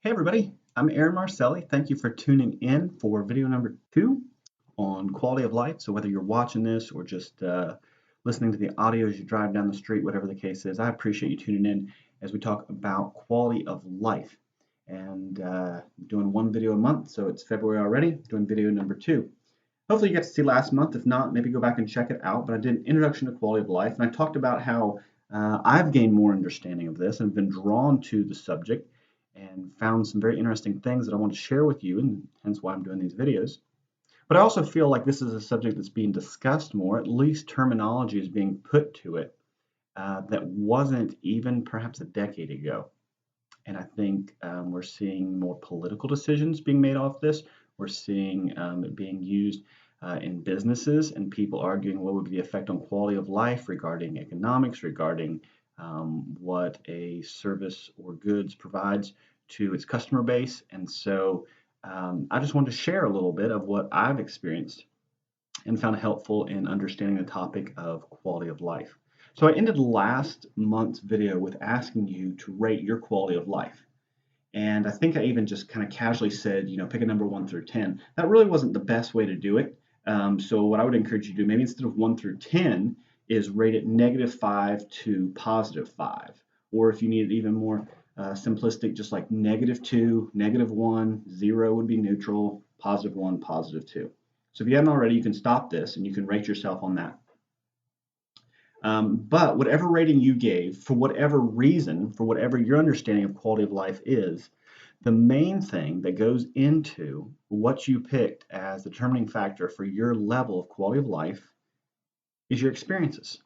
Hey everybody, I'm Aaron Marcelli. Thank you for tuning in for video number 2 on quality of life. So whether you're watching this or just listening to the audio as you drive down the street, whatever the case is, I appreciate you tuning in as we talk about quality of life. And doing one video a month, so it's February already, doing video number 2. Hopefully you got to see last month. If not, maybe go back and check it out. But I did an introduction to quality of life, and I talked about how I've gained more understanding of this and been drawn to the subject and found some very interesting things that I want to share with you, and hence why I'm doing these videos. But I also feel like this is a subject that's being discussed more, at least terminology is being put to it that wasn't even perhaps a decade ago. And I think we're seeing more political decisions being made off this. We're seeing it being used in businesses and people arguing what would be the effect on quality of life regarding economics, regarding what a service or goods provides to its customer base. And so I just wanted to share a little bit of what I've experienced and found helpful in understanding the topic of quality of life. So I ended last month's video with asking you to rate your quality of life. And I think I even just kind of casually said, pick a number 1 through 10. That really wasn't the best way to do it. So what I would encourage you to do, maybe instead of 1 through 10, is rate it -5 to +5. Or if you need it even more simplistic, just like -2, -1, 0 would be neutral, +1, +2. So if you haven't already, you can stop this and you can rate yourself on that. But whatever rating you gave, for whatever reason, for whatever your understanding of quality of life is, the main thing that goes into what you picked as the determining factor for your level of quality of life is your experiences.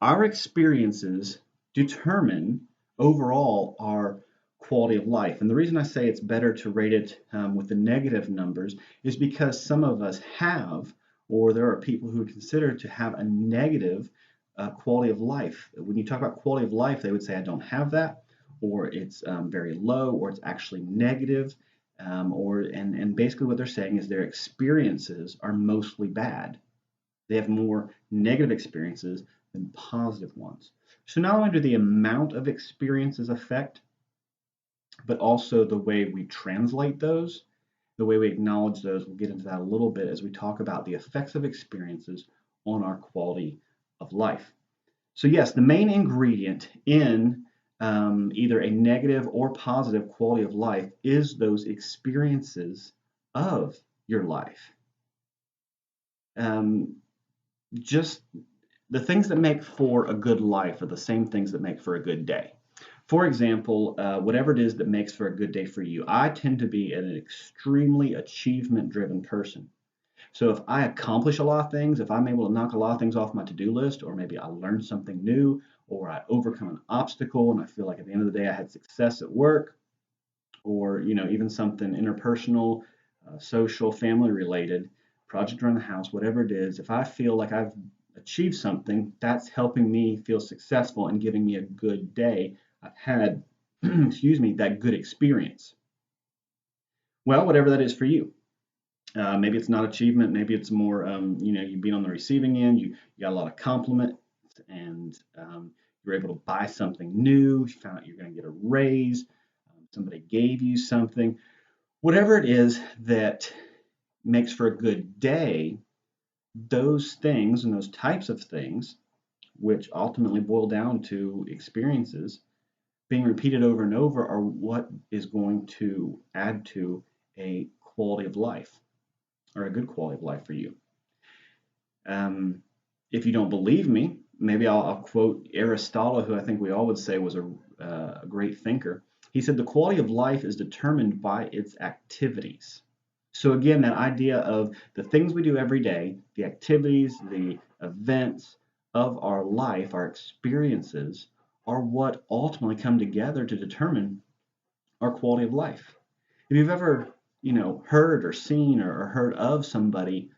Our experiences determine overall our quality of life. And the reason I say it's better to rate it with the negative numbers is because some of us have, or there are people who would consider to have a negative quality of life. When you talk about quality of life, they would say, I don't have that, or it's very low, or it's actually negative, and basically what they're saying is their experiences are mostly bad. They have more negative experiences than positive ones. So not only do the amount of experiences affect, but also the way we translate those, the way we acknowledge those. We'll get into that a little bit as we talk about the effects of experiences on our quality of life. So yes, the main ingredient in either a negative or positive quality of life is those experiences of your life. Just the things that make for a good life are the same things that make for a good day. For example, whatever it is that makes for a good day for you, I tend to be an extremely achievement-driven person. So if I accomplish a lot of things, if I'm able to knock a lot of things off my to-do list, or maybe I learned something new, or I overcome an obstacle and I feel like at the end of the day I had success at work, or even something interpersonal, social, family related, project around the house, whatever it is, if I feel like I've achieved something, that's helping me feel successful and giving me a good day. I've had, excuse me, that good experience. Well, whatever that is for you. Maybe it's not achievement. Maybe it's more, you've been on the receiving end. You got a lot of compliments, and you're able to buy something new. You found out you're going to get a raise. Somebody gave you something. Whatever it is that makes for a good day, those things and those types of things, which ultimately boil down to experiences, being repeated over and over, are what is going to add to a quality of life, or a good quality of life for you. If you don't believe me, maybe I'll quote Aristotle, who I think we all would say was a great thinker. He said, the quality of life is determined by its activities. So again, that idea of the things we do every day, the activities, the events of our life, our experiences, are what ultimately come together to determine our quality of life. If you've ever heard or seen or heard of somebody,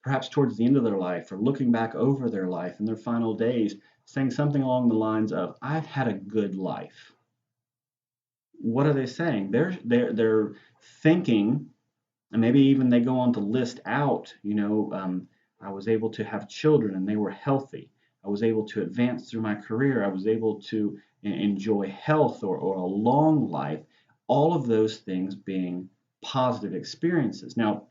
perhaps towards the end of their life or looking back over their life in their final days, saying something along the lines of, I've had a good life. What are they saying? They're thinking, and maybe even they go on to list out, I was able to have children and they were healthy. I was able to advance through my career. I was able to enjoy health or a long life. All of those things being positive experiences. Now,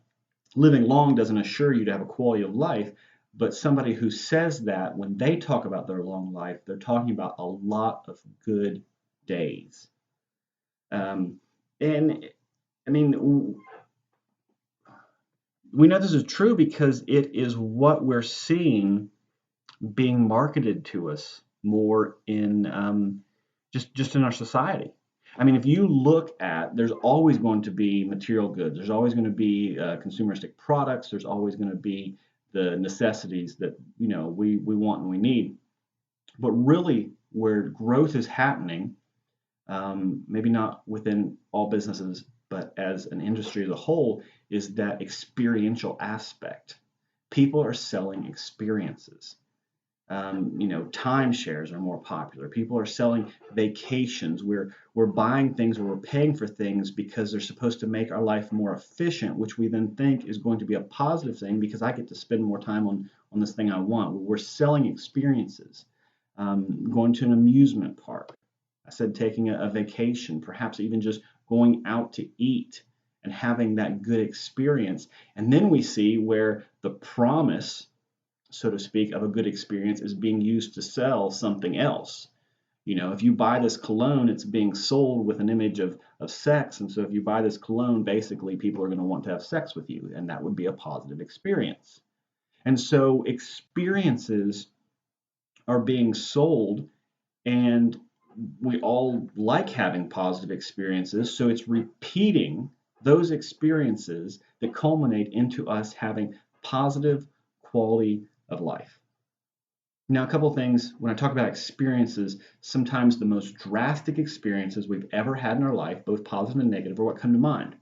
living long doesn't assure you to have a quality of life, but somebody who says that when they talk about their long life, they're talking about a lot of good days. Um, and I mean, we know this is true because it is what we're seeing being marketed to us more in just in our society. I mean, if you look at, there's always going to be material goods. There's always going to be consumeristic products. There's always going to be the necessities that we want and we need. But really, where growth is happening, maybe not within all businesses, but as an industry as a whole, is that experiential aspect. People are selling experiences. Timeshares are more popular. People are selling vacations. We're buying things or we're paying for things because they're supposed to make our life more efficient, which we then think is going to be a positive thing because I get to spend more time on this thing I want. We're selling experiences. Going to an amusement park. I said taking a vacation, perhaps even just going out to eat and having that good experience. And then we see where the promise, so to speak, of a good experience is being used to sell something else. If you buy this cologne, it's being sold with an image of sex. And so if you buy this cologne, basically people are going to want to have sex with you, and that would be a positive experience. And so experiences are being sold, and we all like having positive experiences. So it's repeating those experiences that culminate into us having positive quality of life. Now, a couple of things when I talk about experiences, sometimes the most drastic experiences we've ever had in our life, both positive and negative, are what come to mind.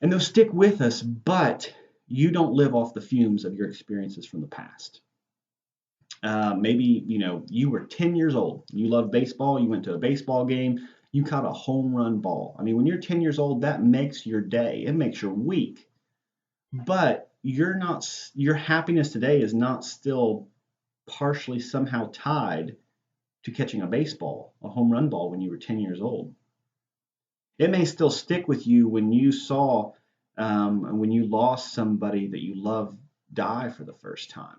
And those stick with us, but you don't live off the fumes of your experiences from the past. Maybe you were 10 years old, you love baseball, you went to a baseball game, you caught a home run ball. I mean, when you're 10 years old, that makes your day, it makes your week. But your happiness today is not still partially somehow tied to catching a home run ball when you were 10 years old. It may still stick with you when you saw when you lost somebody that you love die for the first time,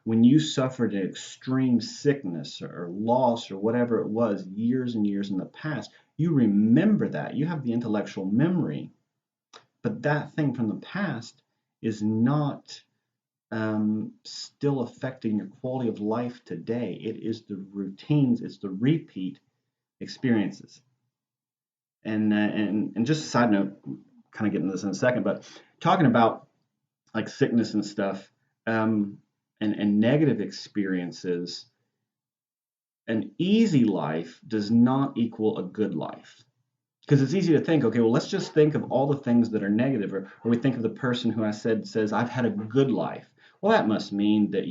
when you suffered an extreme sickness or loss or whatever it was years and years in the past. You remember that. You have the intellectual memory, but that thing from the past is not still affecting your quality of life today. It is the routines, it's the repeat experiences. And just a side note, kind of getting into this in a second, but talking about like sickness and stuff, and negative experiences, an easy life does not equal a good life. Because it's easy to think, okay, well, let's just think of all the things that are negative, or we think of the person who says, I've had a good life. Well, that must mean that,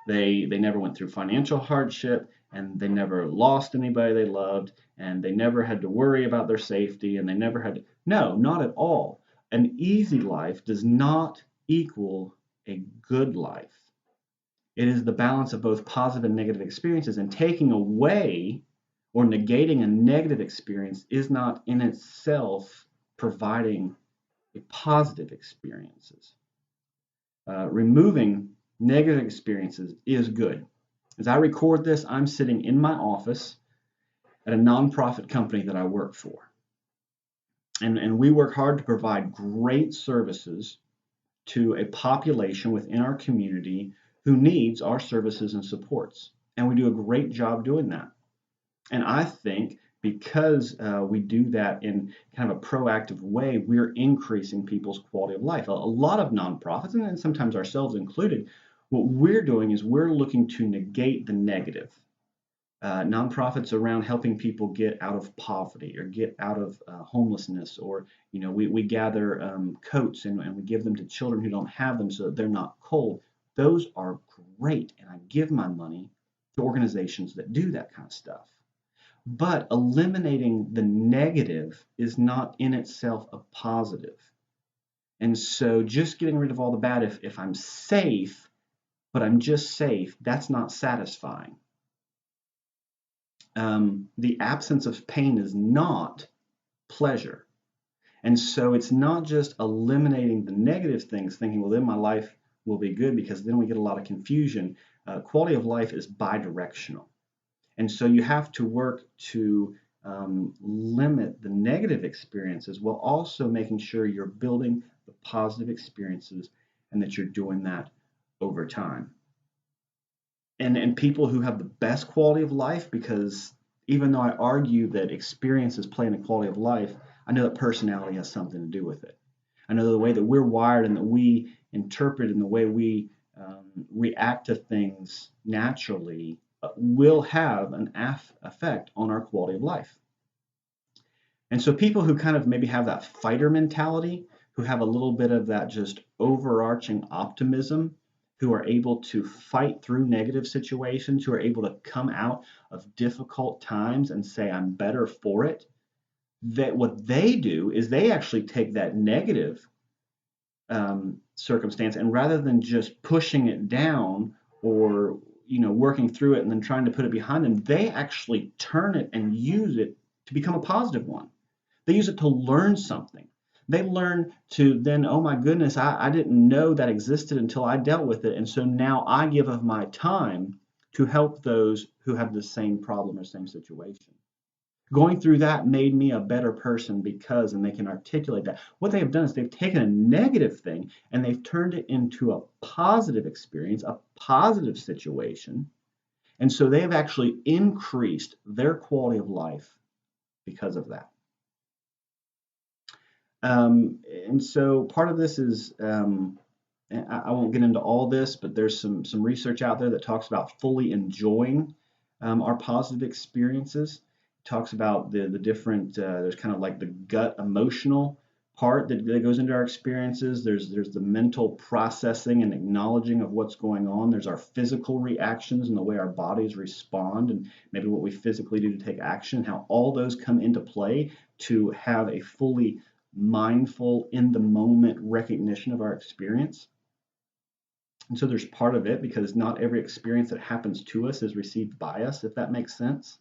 they never went through financial hardship, and they never lost anybody they loved, and they never had to worry about their safety, and they never had to. No, not at all. An easy life does not equal a good life. It is the balance of both positive and negative experiences, and taking away or negating a negative experience is not in itself providing a positive experiences. Removing negative experiences is good. As I record this, I'm sitting in my office at a nonprofit company that I work for. And we work hard to provide great services to a population within our community who needs our services and supports. And we do a great job doing that. And I think because we do that in kind of a proactive way, we're increasing people's quality of life. A lot of nonprofits, and sometimes ourselves included, what we're doing is we're looking to negate the negative. Nonprofits around helping people get out of poverty or get out of homelessness, or we gather coats and we give them to children who don't have them so that they're not cold. Those are great, and I give my money to organizations that do that kind of stuff. But eliminating the negative is not in itself a positive. And so just getting rid of all the bad, if I'm safe, but I'm just safe, that's not satisfying. The absence of pain is not pleasure. And so it's not just eliminating the negative things, thinking, well, then my life will be good, because then we get a lot of confusion. Quality of life is bidirectional. And so you have to work to limit the negative experiences while also making sure you're building the positive experiences and that you're doing that over time. And people who have the best quality of life, because even though I argue that experiences play in the quality of life, I know that personality has something to do with it. I know the way that we're wired and that we interpret and the way we react to things naturally will have an effect on our quality of life. And so people who kind of maybe have that fighter mentality, who have a little bit of that just overarching optimism, who are able to fight through negative situations, who are able to come out of difficult times and say, I'm better for it, that what they do is they actually take that negative circumstance, and rather than just pushing it down or working through it and then trying to put it behind them, they actually turn it and use it to become a positive one. They use it to learn something. They learn to then, oh my goodness, I didn't know that existed until I dealt with it. And so now I give of my time to help those who have the same problem or same situation. Going through that made me a better person because, and they can articulate that. What they have done is they've taken a negative thing and they've turned it into a positive experience, a positive situation. And so they have actually increased their quality of life because of that. And so part of this is, I won't get into all this, but there's some research out there that talks about fully enjoying our positive experiences. It talks about the different, there's kind of like the gut emotional part that goes into our experiences. There's the mental processing and acknowledging of what's going on. There's our physical reactions and the way our bodies respond, and maybe what we physically do to take action, how all those come into play to have a fully mindful, in the moment recognition of our experience. And so there's part of it because not every experience that happens to us is received by us, if that makes sense.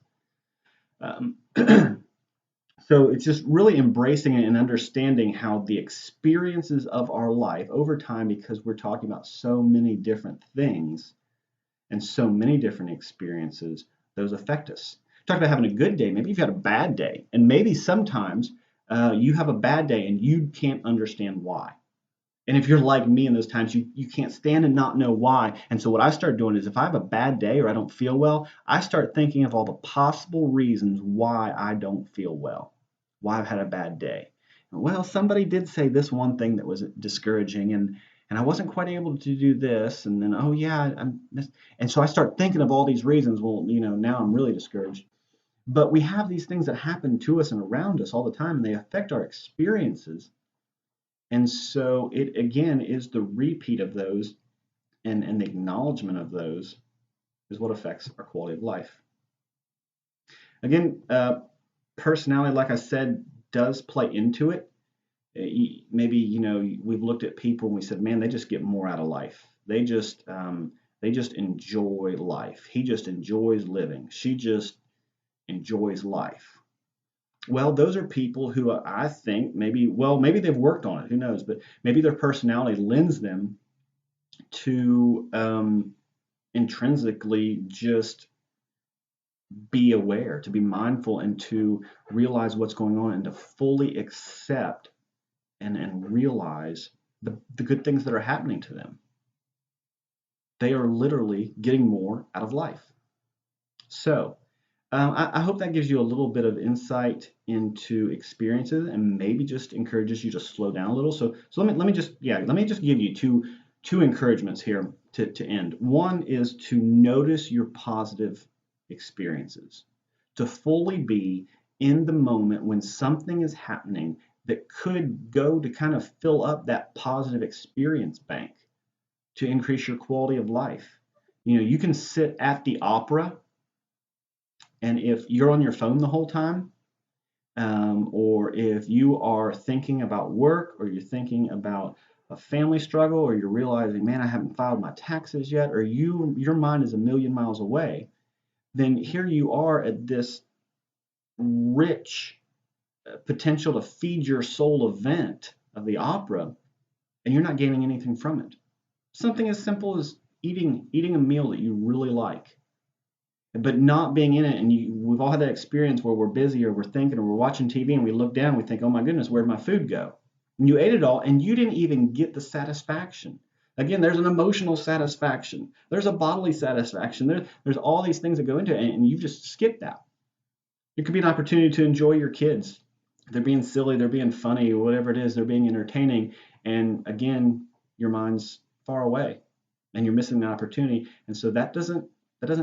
So it's just really embracing it and understanding how the experiences of our life over time, because we're talking about so many different things and so many different experiences, those affect us. Talk about having a good day. Maybe you've had a bad day, and maybe sometimes you have a bad day and you can't understand why. And if you're like me in those times, you can't stand and not know why. And so what I start doing is if I have a bad day or I don't feel well, I start thinking of all the possible reasons why I don't feel well, why I've had a bad day. Well, somebody did say this one thing that was discouraging, and I wasn't quite able to do this. And then, oh yeah, and so I start thinking of all these reasons. Well, now I'm really discouraged. But we have these things that happen to us and around us all the time, and they affect our experiences. And so it, again, is the repeat of those and the acknowledgement of those is what affects our quality of life. Again, personality, like I said, does play into it. Maybe, we've looked at people and we said, man, they just get more out of life. They just enjoy life. He just enjoys living. She just enjoys life. Well, those are people who I think maybe they've worked on it, who knows, but maybe their personality lends them to intrinsically just be aware, to be mindful, and to realize what's going on, and to fully accept and realize the good things that are happening to them. They are literally getting more out of life. So, I hope that gives you a little bit of insight into experiences and maybe just encourages you to slow down a little. So let me just give you two encouragements here to end. One is to notice your positive experiences, to fully be in the moment when something is happening that could go to kind of fill up that positive experience bank to increase your quality of life. You can sit at the opera, and if you're on your phone the whole time, or if you are thinking about work, or you're thinking about a family struggle, or you're realizing, man, I haven't filed my taxes yet, or your mind is a million miles away, then here you are at this rich potential to feed your soul event of the opera, and you're not gaining anything from it. Something as simple as eating a meal that you really like, but not being in it. And we've all had that experience where we're busy or we're thinking or we're watching TV and we look down and we think, oh my goodness, where'd my food go? And you ate it all and you didn't even get the satisfaction. Again, there's an emotional satisfaction. There's a bodily satisfaction. There's all these things that go into it, and you've just skipped that. It could be an opportunity to enjoy your kids. They're being silly, they're being funny, whatever it is, they're being entertaining. And again, your mind's far away and you're missing the opportunity. And so that doesn't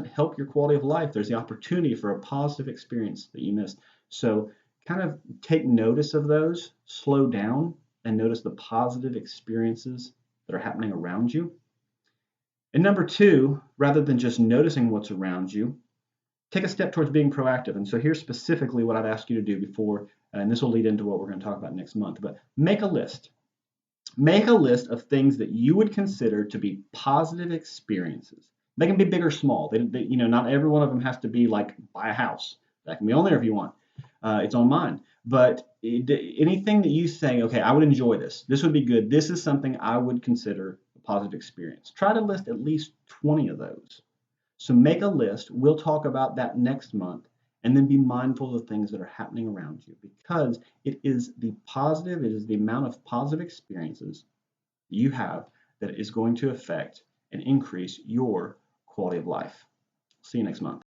help your quality of life. There's the opportunity for a positive experience that you missed. So kind of take notice of those, slow down, and notice the positive experiences that are happening around you. And number two, rather than just noticing what's around you, take a step towards being proactive. And so here's specifically what I'd ask you to do before, and this will lead into what we're going to talk about next month, but make a list. Make a list of things that you would consider to be positive experiences. They can be big or small. Not every one of them has to be like buy a house. That can be on there if you want. It's on mine. But anything that you say, okay, I would enjoy this. This would be good. This is something I would consider a positive experience. Try to list at least 20 of those. So make a list. We'll talk about that next month. And then be mindful of the things that are happening around you, because it is the amount of positive experiences you have that is going to affect and increase your quality of life. See you next month.